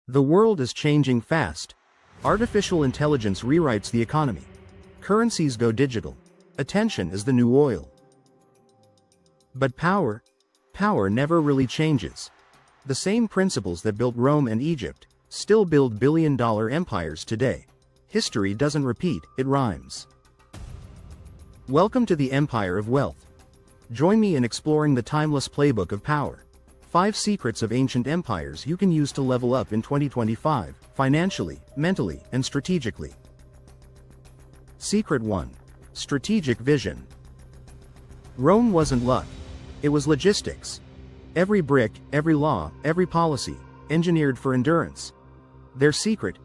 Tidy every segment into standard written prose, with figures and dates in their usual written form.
The world is changing fast. Artificial intelligence rewrites the economy. Currencies go digital. Attention is the new oil. But power never really changes. The same principles that built Rome and Egypt still build billion-dollar empires today. History doesn't repeat, it rhymes. Welcome to the Empire of Wealth. Join me in exploring the timeless playbook of power. 5 secrets of ancient empires you can use to level up in 2025, financially, mentally, and strategically. Secret 1. Strategic vision. Rome wasn't luck. It was logistics. Every brick, every law, every policy, engineered for endurance. Their secret?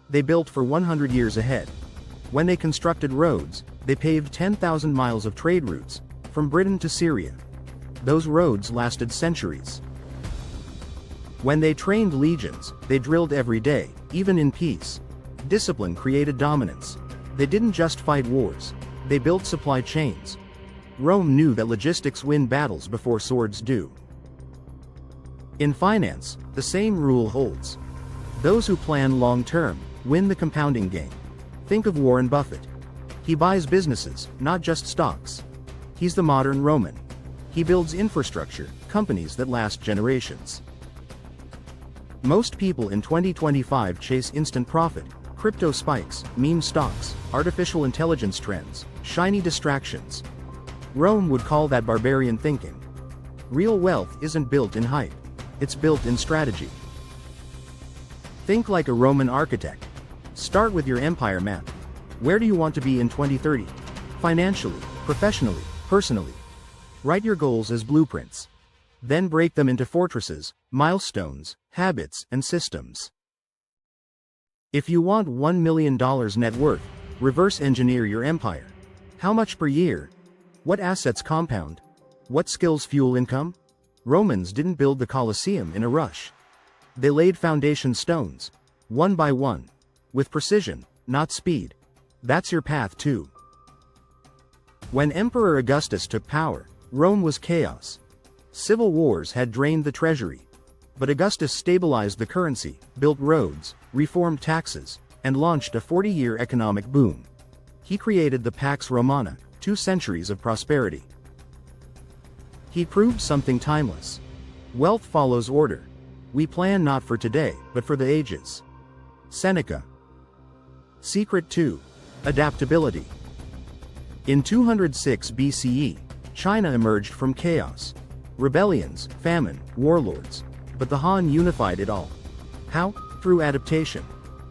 They built for 100 years ahead. When they constructed roads, they paved 10,000 miles of trade routes, from Britain to Syria. Those roads lasted centuries. When they trained legions, they drilled every day, even in peace. Discipline created dominance. They didn't just fight wars, they built supply chains. Rome knew that logistics win battles before swords do. In finance, the same rule holds. Those who plan long-term win the compounding game. Think of Warren Buffett. He buys businesses, not just stocks. He's the modern Roman. He builds infrastructure, companies that last generations. Most people in 2025 chase instant profit, crypto spikes, meme stocks, artificial intelligence trends, shiny distractions. Rome would call that barbarian thinking. Real wealth isn't built in hype, it's built in strategy. Think like a Roman architect. Start with your empire map. Where do you want to be in 2030? Financially, professionally, personally. Write your goals as blueprints. Then break them into fortresses, milestones, habits, and systems. If you want $1 million net worth, reverse engineer your empire. How much per year? What assets compound? What skills fuel income? Romans didn't build the Colosseum in a rush. They laid foundation stones, one by one, with precision, not speed. That's your path too. When Emperor Augustus took power, Rome was chaos. Civil wars had drained the treasury. But Augustus stabilized the currency, built roads, reformed taxes, and launched a 40-year economic boom. He created the Pax Romana, 2 centuries of prosperity. He proved something timeless. Wealth follows order. We plan not for today, but for the ages. Seneca. Secret 2. Adaptability. In 206 BCE, China emerged from chaos. Rebellions, famine, warlords. But the Han unified it all. How? Through adaptation.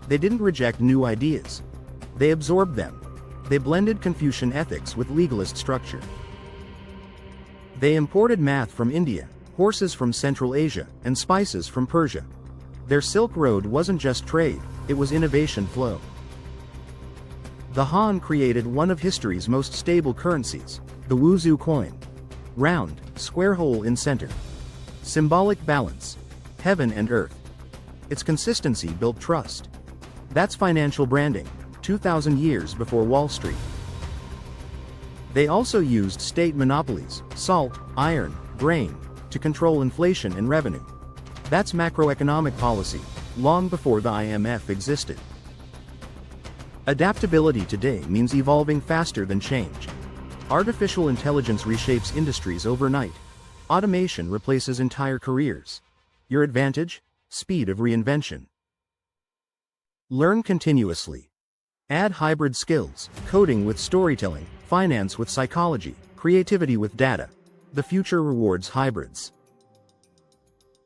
They didn't reject new ideas. They absorbed them. They blended Confucian ethics with legalist structure. They imported math from India, horses from Central Asia, and spices from Persia. Their Silk Road wasn't just trade, it was innovation flow. The Han created one of history's most stable currencies, the Wuzhou coin. Round, square hole in center. Symbolic balance. Heaven and earth. Its consistency built trust. That's financial branding, 2,000 years before Wall Street. They also used state monopolies, salt, iron, grain, to control inflation and revenue. That's macroeconomic policy, long before the IMF existed. Adaptability today means evolving faster than change. Artificial intelligence reshapes industries overnight. Automation replaces entire careers. Your advantage? Speed of reinvention. Learn continuously. Add hybrid skills, coding with storytelling, finance with psychology, creativity with data. The future rewards hybrids.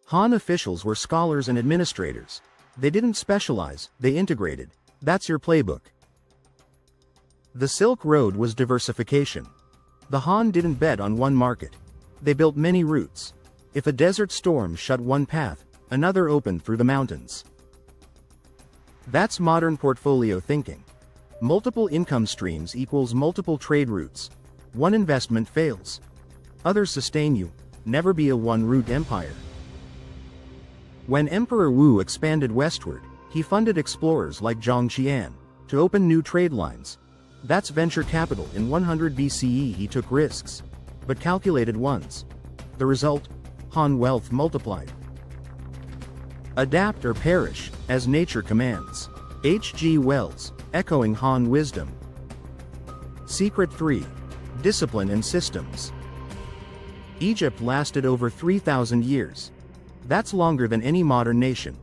Han officials were scholars and administrators. They didn't specialize, they integrated. That's your playbook. The Silk Road was diversification. The Han didn't bet on one market. They built many routes. If a desert storm shut one path, another opened through the mountains. That's modern portfolio thinking. Multiple income streams equals multiple trade routes. One investment fails. Others sustain you. Never be a one-route empire. When Emperor Wu expanded westward, he funded explorers like Zhang Qian to open new trade lines. That's venture capital. In 100 BCE he took risks, but calculated ones. The result? Han wealth multiplied. Adapt or perish, as nature commands. H.G. Wells, echoing Han wisdom. Secret 3. Discipline and systems. Egypt lasted over 3,000 years. That's longer than any modern nation.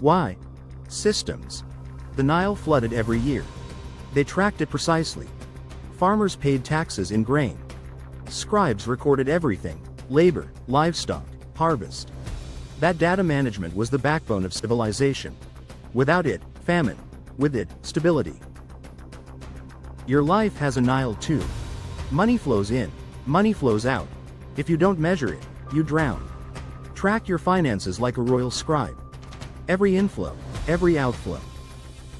Why? Systems. The Nile flooded every year. They tracked it precisely. Farmers paid taxes in grain. Scribes recorded everything: labor, livestock, harvest. That data management was the backbone of civilization. Without it, famine. With it, stability. Your life has a Nile too. Money flows in, money flows out. If you don't measure it, you drown. Track your finances like a royal scribe. Every inflow, every outflow.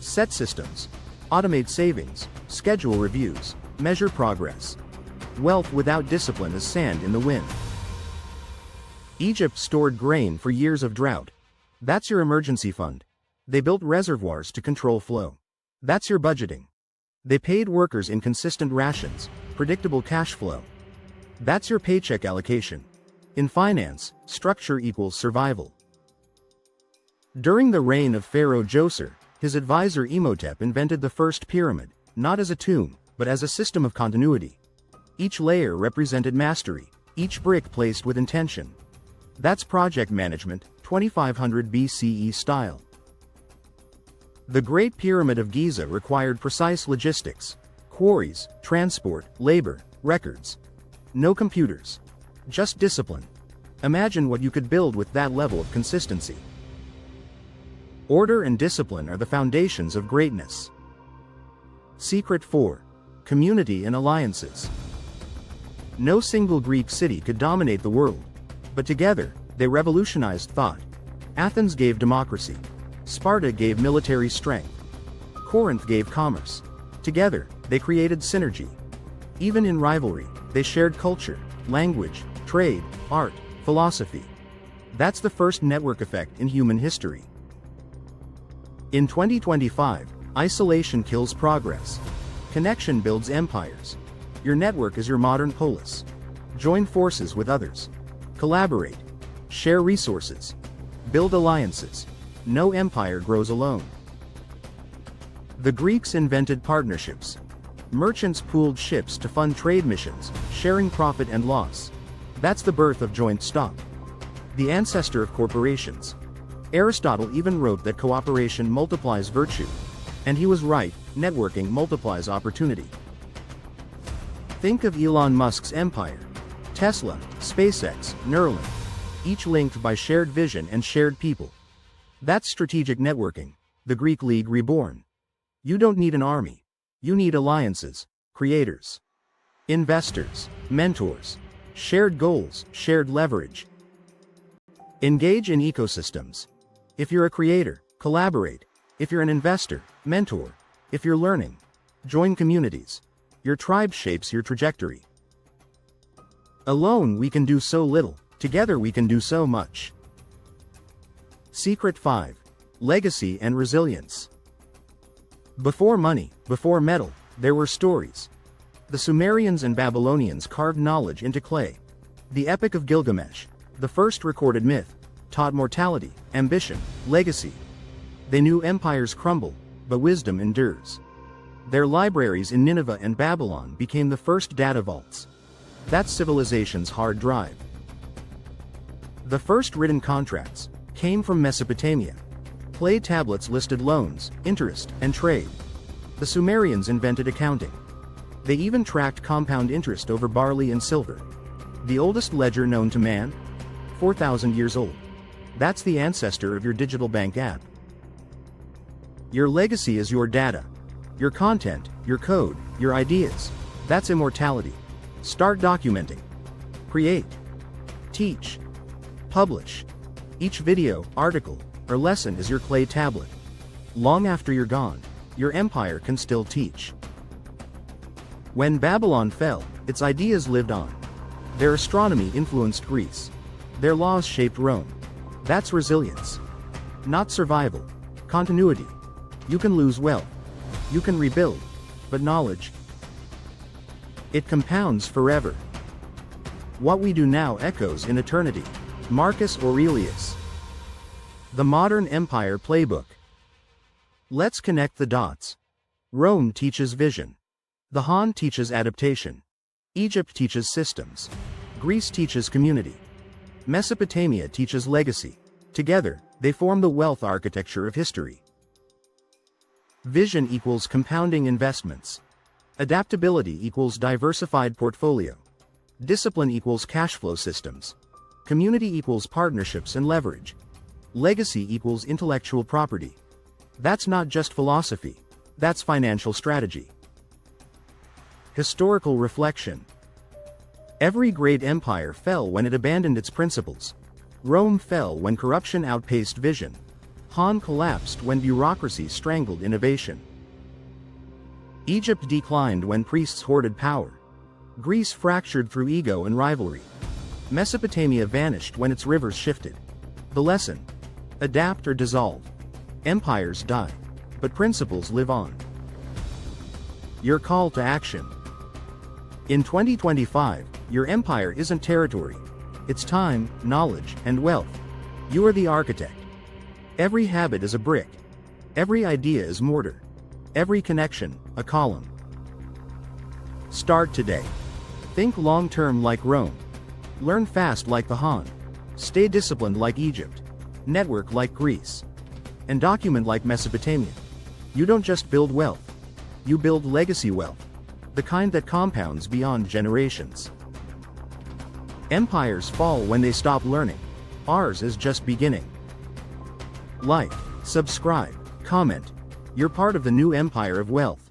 Set systems. Automate savings, schedule reviews, measure progress. Wealth without discipline is sand in the wind. Egypt stored grain for years of drought. That's your emergency fund. They built reservoirs to control flow. That's your budgeting. They paid workers in consistent rations, predictable cash flow. That's your paycheck allocation. In finance, structure equals survival. During the reign of Pharaoh Djoser, his advisor Imhotep invented the first pyramid, not as a tomb, but as a system of continuity. Each layer represented mastery, each brick placed with intention. That's project management, 2500 BCE style. The Great Pyramid of Giza required precise logistics: quarries, transport, labor, records. No computers. Just discipline. Imagine what you could build with that level of consistency. Order and discipline are the foundations of greatness. Secret 4. Community and alliances. No single Greek city could dominate the world. But together, they revolutionized thought. Athens gave democracy. Sparta gave military strength. Corinth gave commerce. Together, they created synergy. Even in rivalry, they shared culture, language, trade, art, philosophy. That's the first network effect in human history. In 2025, isolation kills progress. Connection builds empires. Your network is your modern polis. Join forces with others. Collaborate. Share resources. Build alliances. No empire grows alone. The Greeks invented partnerships. Merchants pooled ships to fund trade missions, sharing profit and loss. That's the birth of joint stock. The ancestor of corporations. Aristotle even wrote that cooperation multiplies virtue. And he was right, networking multiplies opportunity. Think of Elon Musk's empire. Tesla, SpaceX, Neuralink. Each linked by shared vision and shared people. That's strategic networking, the Greek League reborn. You don't need an army. You need alliances, creators, investors, mentors, shared goals, shared leverage. Engage in ecosystems. If you're a creator, collaborate. If you're an investor, mentor. If you're learning, join communities. Your tribe shapes your trajectory. Alone we can do so little, together we can do so much. Secret 5. Legacy and resilience. Before money, before metal, there were stories. The Sumerians and Babylonians carved knowledge into clay. The Epic of Gilgamesh, the first recorded myth, taught mortality, ambition, legacy. They knew empires crumble, but wisdom endures. Their libraries in Nineveh and Babylon became the first data vaults. That's civilization's hard drive. The first written contracts came from Mesopotamia. Clay tablets listed loans, interest, and trade. The Sumerians invented accounting. They even tracked compound interest over barley and silver. The oldest ledger known to man? 4,000 years old. That's the ancestor of your digital bank app. Your legacy is your data. Your content, your code, your ideas. That's immortality. Start documenting. Create. Teach. Publish. Each video, article, or lesson is your clay tablet. Long after you're gone, your empire can still teach. When Babylon fell, its ideas lived on. Their astronomy influenced Greece. Their laws shaped Rome. That's resilience. Not survival. Continuity. You can lose wealth. You can rebuild. But knowledge, it compounds forever. What we do now echoes in eternity. Marcus Aurelius. The Modern Empire Playbook. Let's connect the dots. Rome teaches vision. The Han teaches adaptation. Egypt teaches systems. Greece teaches community. Mesopotamia teaches legacy. Together, they form the wealth architecture of history. Vision equals compounding investments. Adaptability equals diversified portfolio. Discipline equals cash flow systems. Community equals partnerships and leverage. Legacy equals intellectual property. That's not just philosophy. That's financial strategy. Historical reflection. Every great empire fell when it abandoned its principles. Rome fell when corruption outpaced vision. Han collapsed when bureaucracy strangled innovation. Egypt declined when priests hoarded power. Greece fractured through ego and rivalry. Mesopotamia vanished when its rivers shifted. The lesson: adapt or dissolve. Empires die, but principles live on. Your call to action. In 2025, your empire isn't territory. It's time, knowledge, and wealth. You are the architect. Every habit is a brick. Every idea is mortar. Every connection, a column. Start today. Think long-term like Rome. Learn fast like the Han. Stay disciplined like Egypt. Network like Greece. And document like Mesopotamia. You don't just build wealth. You build legacy wealth. The kind that compounds beyond generations. Empires fall when they stop learning. Ours is just beginning. Like, subscribe, comment. You're part of the new empire of wealth.